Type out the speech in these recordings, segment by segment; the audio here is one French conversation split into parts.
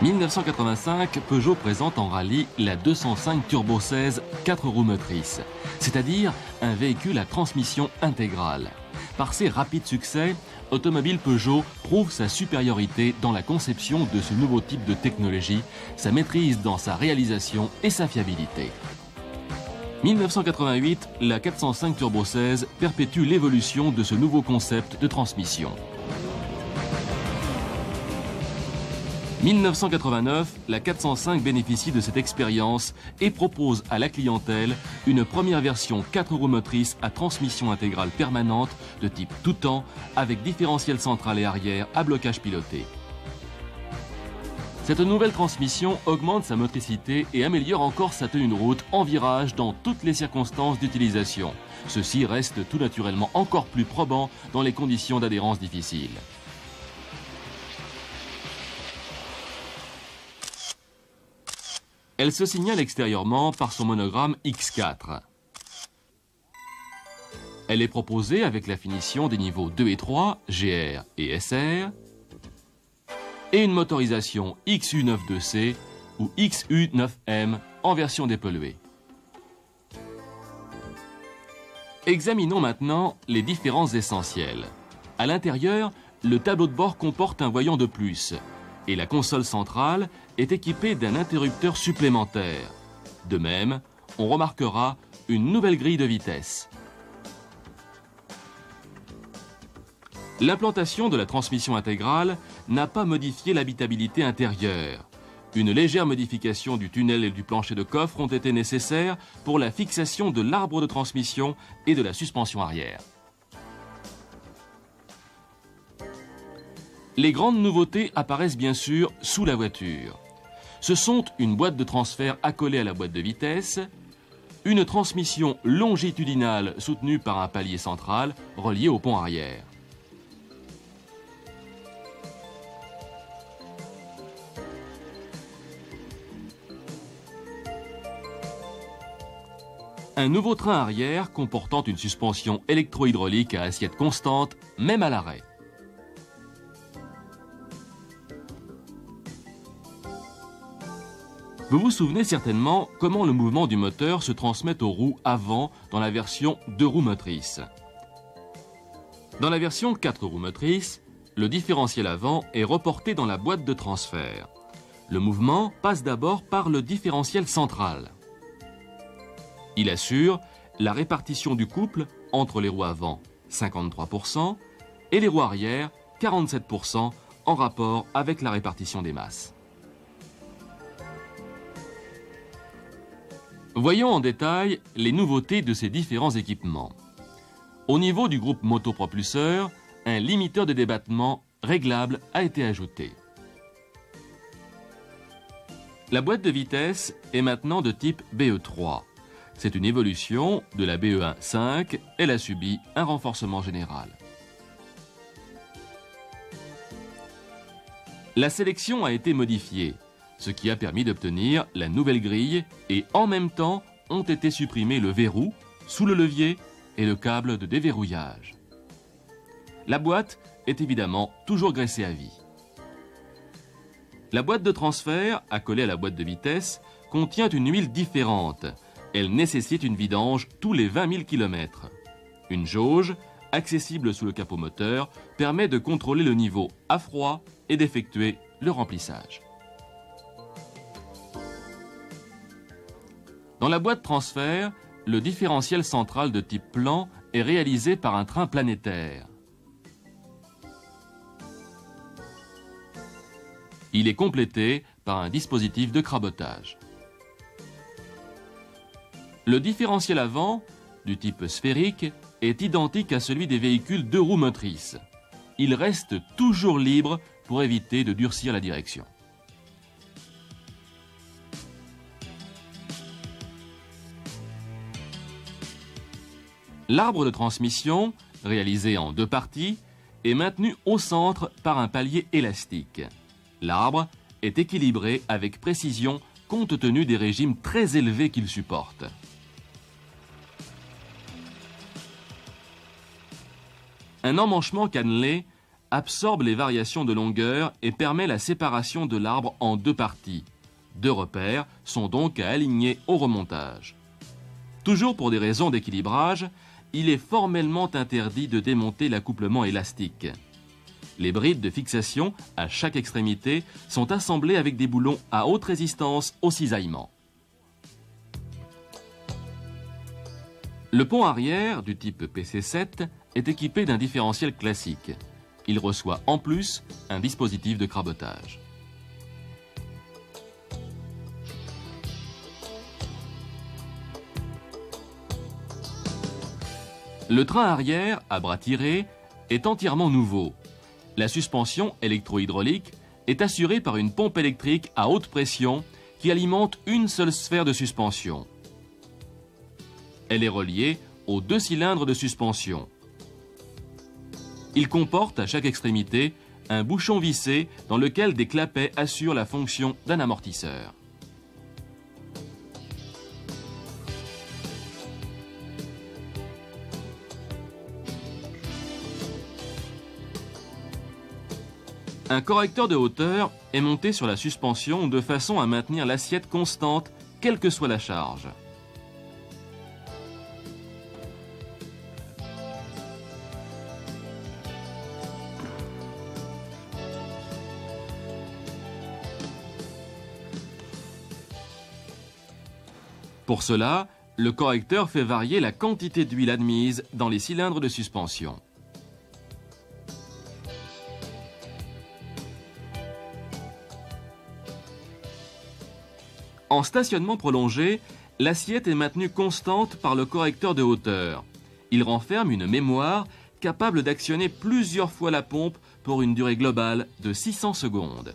1985, Peugeot présente en rallye la 205 Turbo 16 4 roues motrices, c'est-à-dire un véhicule à transmission intégrale. Par ses rapides succès, Automobile Peugeot prouve sa supériorité dans la conception de ce nouveau type de technologie, sa maîtrise dans sa réalisation et sa fiabilité. 1988, la 405 Turbo 16 perpétue l'évolution de ce nouveau concept de transmission. 1989, la 405 bénéficie de cette expérience et propose à la clientèle une première version 4 roues motrices à transmission intégrale permanente de type tout-temps avec différentiel central et arrière à blocage piloté. Cette nouvelle transmission augmente sa motricité et améliore encore sa tenue de route en virage dans toutes les circonstances d'utilisation. Ceci reste tout naturellement encore plus probant dans les conditions d'adhérence difficiles. Elle se signale extérieurement par son monogramme X4. Elle est proposée avec la finition des niveaux 2 et 3, GR et SR, et une motorisation XU92C ou XU9M en version dépolluée. Examinons maintenant les différences essentielles. À l'intérieur, le tableau de bord comporte un voyant de plus et la console centrale est équipée d'un interrupteur supplémentaire. De même, on remarquera une nouvelle grille de vitesse. L'implantation de la transmission intégrale n'a pas modifié l'habitabilité intérieure. Une légère modification du tunnel et du plancher de coffre ont été nécessaires pour la fixation de l'arbre de transmission et de la suspension arrière. Les grandes nouveautés apparaissent bien sûr sous la voiture. Ce sont une boîte de transfert accolée à la boîte de vitesse, une transmission longitudinale soutenue par un palier central relié au pont arrière. Un nouveau train arrière comportant une suspension électro-hydraulique à assiette constante, même à l'arrêt. Vous vous souvenez certainement comment le mouvement du moteur se transmet aux roues avant dans la version 2 roues motrices. Dans la version 4 roues motrices, le différentiel avant est reporté dans la boîte de transfert. Le mouvement passe d'abord par le différentiel central. Il assure la répartition du couple entre les roues avant, 53%, et les roues arrière, 47%, en rapport avec la répartition des masses. Voyons en détail les nouveautés de ces différents équipements. Au niveau du groupe motopropulseur, un limiteur de débattement réglable a été ajouté. La boîte de vitesse est maintenant de type BE3. C'est une évolution de la BE1.5. Elle a subi un renforcement général. La sélection a été modifiée, ce qui a permis d'obtenir la nouvelle grille et en même temps ont été supprimés le verrou sous le levier et le câble de déverrouillage. La boîte est évidemment toujours graissée à vie. La boîte de transfert, accolée à la boîte de vitesse, contient une huile différente. Elle nécessite une vidange tous les 20 000 km. Une jauge, accessible sous le capot moteur, permet de contrôler le niveau à froid et d'effectuer le remplissage. Dans la boîte transfert, le différentiel central de type plan est réalisé par un train planétaire. Il est complété par un dispositif de crabotage. Le différentiel avant, du type sphérique, est identique à celui des véhicules 2 roues motrices. Il reste toujours libre pour éviter de durcir la direction. L'arbre de transmission, réalisé en 2 parties, est maintenu au centre par un palier élastique. L'arbre est équilibré avec précision compte tenu des régimes très élevés qu'il supporte. Un emmanchement cannelé absorbe les variations de longueur et permet la séparation de l'arbre en deux parties. Deux repères sont donc à aligner au remontage. Toujours pour des raisons d'équilibrage, il est formellement interdit de démonter l'accouplement élastique. Les brides de fixation à chaque extrémité sont assemblées avec des boulons à haute résistance au cisaillement. Le pont arrière, du type PC7, est équipé d'un différentiel classique. Il reçoit en plus un dispositif de crabotage. Le train arrière, à bras tirés, est entièrement nouveau. La suspension électro-hydraulique est assurée par une pompe électrique à haute pression qui alimente une seule sphère de suspension. Elle est reliée aux deux cylindres de suspension. Il comporte à chaque extrémité un bouchon vissé dans lequel des clapets assurent la fonction d'un amortisseur. Un correcteur de hauteur est monté sur la suspension de façon à maintenir l'assiette constante, quelle que soit la charge. Pour cela, le correcteur fait varier la quantité d'huile admise dans les cylindres de suspension. En stationnement prolongé, l'assiette est maintenue constante par le correcteur de hauteur. Il renferme une mémoire capable d'actionner plusieurs fois la pompe pour une durée globale de 600 secondes.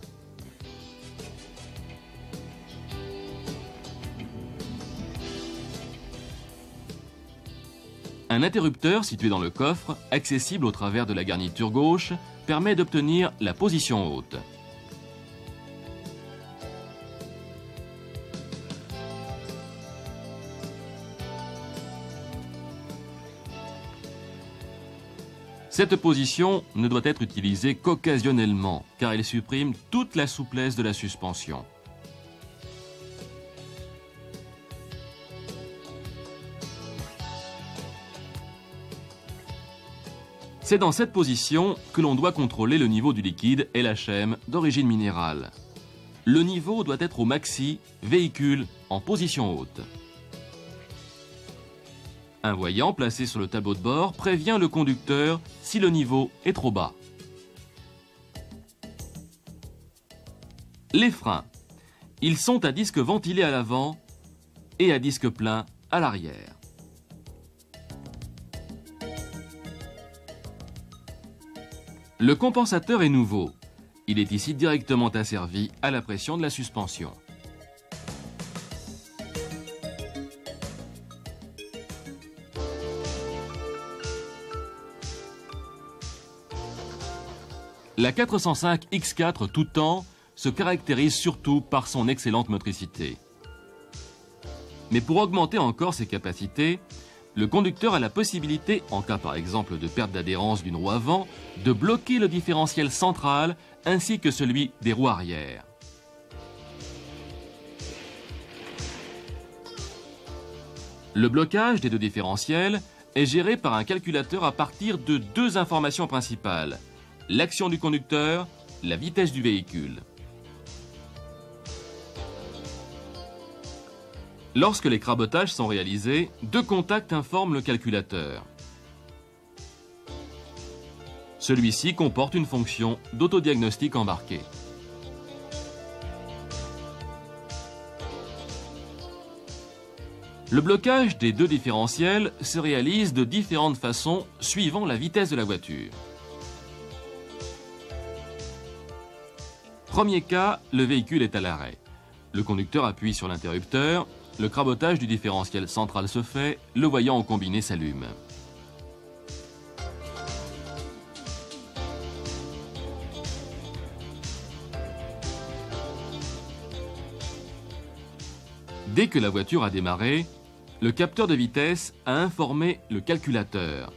Un interrupteur situé dans le coffre, accessible au travers de la garniture gauche, permet d'obtenir la position haute. Cette position ne doit être utilisée qu'occasionnellement, car elle supprime toute la souplesse de la suspension. C'est dans cette position que l'on doit contrôler le niveau du liquide LHM d'origine minérale. Le niveau doit être au maxi, véhicule en position haute. Un voyant placé sur le tableau de bord prévient le conducteur si le niveau est trop bas. Les freins. Ils sont à disque ventilé à l'avant et à disque plein à l'arrière. Le compensateur est nouveau. Il est ici directement asservi à la pression de la suspension. La 405 X4 tout temps se caractérise surtout par son excellente motricité. Mais pour augmenter encore ses capacités, le conducteur a la possibilité, en cas par exemple de perte d'adhérence d'une roue avant, de bloquer le différentiel central ainsi que celui des roues arrière. Le blocage des deux différentiels est géré par un calculateur à partir de deux informations principales: l'action du conducteur, la vitesse du véhicule. Lorsque les crabotages sont réalisés, deux contacts informent le calculateur. Celui-ci comporte une fonction d'autodiagnostic embarquée. Le blocage des deux différentiels se réalise de différentes façons suivant la vitesse de la voiture. Premier cas, le véhicule est à l'arrêt. Le conducteur appuie sur l'interrupteur, le crabotage du différentiel central se fait, le voyant au combiné s'allume. Dès que la voiture a démarré, le capteur de vitesse a informé le calculateur.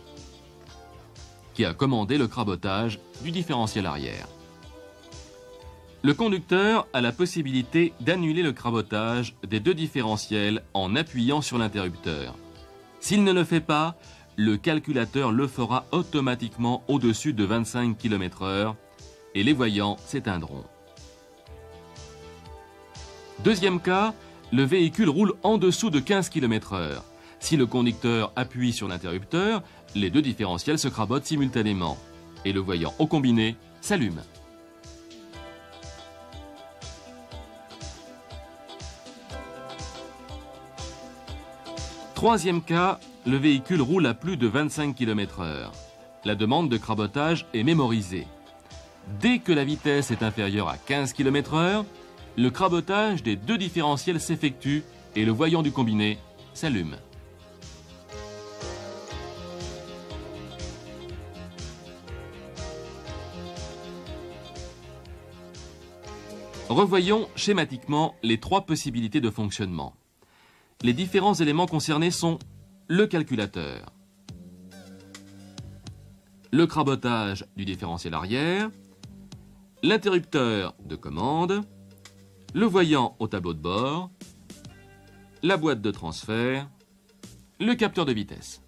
qui a commandé le crabotage du différentiel arrière. Le conducteur a la possibilité d'annuler le crabotage des deux différentiels en appuyant sur l'interrupteur. S'il ne le fait pas, le calculateur le fera automatiquement au-dessus de 25 km/h et les voyants s'éteindront. Deuxième cas, le véhicule roule en dessous de 15 km/h. Si le conducteur appuie sur l'interrupteur, les deux différentiels se crabotent simultanément et le voyant au combiné s'allume. Troisième cas, le véhicule roule à plus de 25 km/h. La demande de crabotage est mémorisée. Dès que la vitesse est inférieure à 15 km/h, le crabotage des deux différentiels s'effectue et le voyant du combiné s'allume. Revoyons schématiquement les trois possibilités de fonctionnement. Les différents éléments concernés sont le calculateur, le crabotage du différentiel arrière, l'interrupteur de commande, le voyant au tableau de bord, la boîte de transfert, le capteur de vitesse.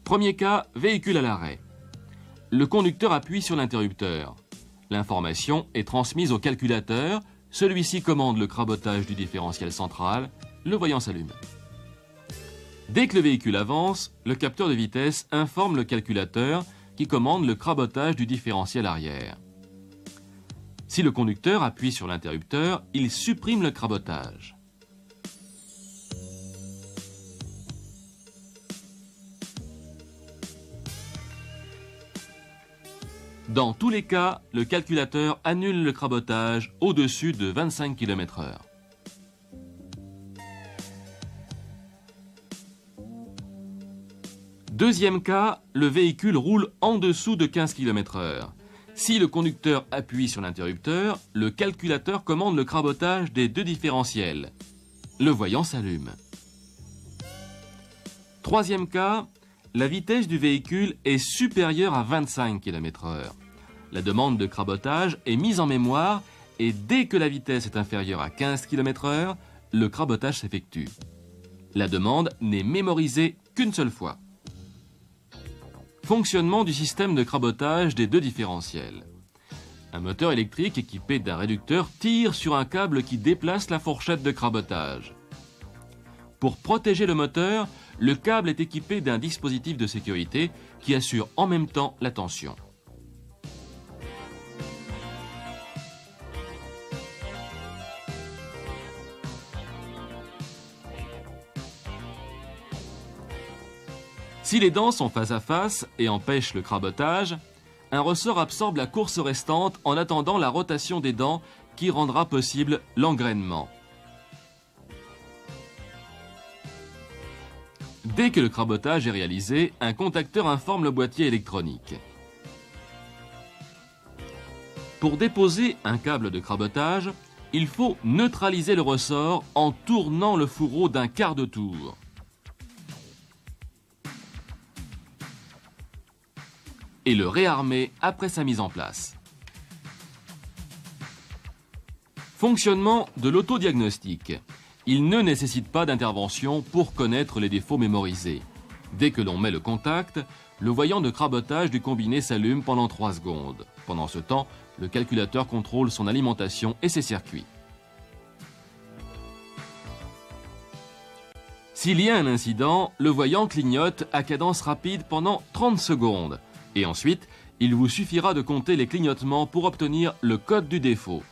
Premier cas, véhicule à l'arrêt. Le conducteur appuie sur l'interrupteur. L'information est transmise au calculateur. Celui-ci commande le crabotage du différentiel central. Le voyant s'allume. Dès que le véhicule avance, le capteur de vitesse informe le calculateur qui commande le crabotage du différentiel arrière. Si le conducteur appuie sur l'interrupteur, il supprime le crabotage. Dans tous les cas, le calculateur annule le crabotage au-dessus de 25 km/h. Deuxième cas, le véhicule roule en dessous de 15 km/h. Si le conducteur appuie sur l'interrupteur, le calculateur commande le crabotage des deux différentiels. Le voyant s'allume. Troisième cas, la vitesse du véhicule est supérieure à 25 km/h. La demande de crabotage est mise en mémoire et dès que la vitesse est inférieure à 15 km/h, le crabotage s'effectue. La demande n'est mémorisée qu'une seule fois. Fonctionnement du système de crabotage des deux différentiels. Un moteur électrique équipé d'un réducteur tire sur un câble qui déplace la fourchette de crabotage. Pour protéger le moteur, le câble est équipé d'un dispositif de sécurité qui assure en même temps la tension. Si les dents sont face à face et empêchent le crabotage, un ressort absorbe la course restante en attendant la rotation des dents qui rendra possible l'engrainement. Dès que le crabotage est réalisé, un contacteur informe le boîtier électronique. Pour déposer un câble de crabotage, il faut neutraliser le ressort en tournant le fourreau d'un quart de tour. Et le réarmer après sa mise en place. Fonctionnement de l'autodiagnostic. Il ne nécessite pas d'intervention pour connaître les défauts mémorisés. Dès que l'on met le contact, le voyant de crabotage du combiné s'allume pendant 3 secondes. Pendant ce temps, le calculateur contrôle son alimentation et ses circuits. S'il y a un incident, le voyant clignote à cadence rapide pendant 30 secondes. Et ensuite, il vous suffira de compter les clignotements pour obtenir le code du défaut.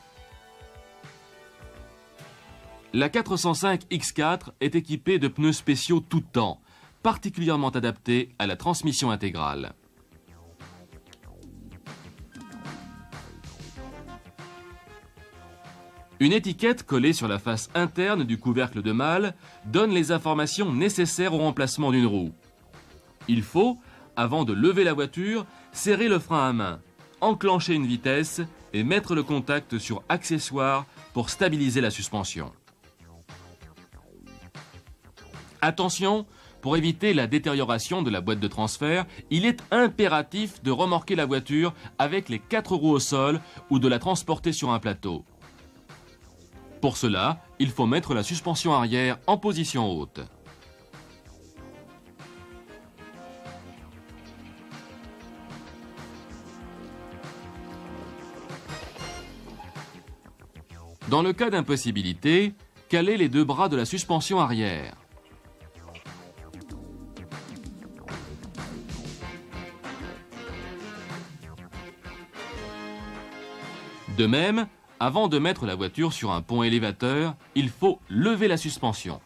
La 405 X4 est équipée de pneus spéciaux tout temps, particulièrement adaptés à la transmission intégrale. Une étiquette collée sur la face interne du couvercle de malle donne les informations nécessaires au remplacement d'une roue. Il faut, avant de lever la voiture, serrer le frein à main, enclencher une vitesse et mettre le contact sur accessoires pour stabiliser la suspension. Attention, pour éviter la détérioration de la boîte de transfert, il est impératif de remorquer la voiture avec les 4 roues au sol ou de la transporter sur un plateau. Pour cela, il faut mettre la suspension arrière en position haute. Dans le cas d'impossibilité, calez les 2 bras de la suspension arrière. De même, avant de mettre la voiture sur un pont élévateur, il faut lever la suspension.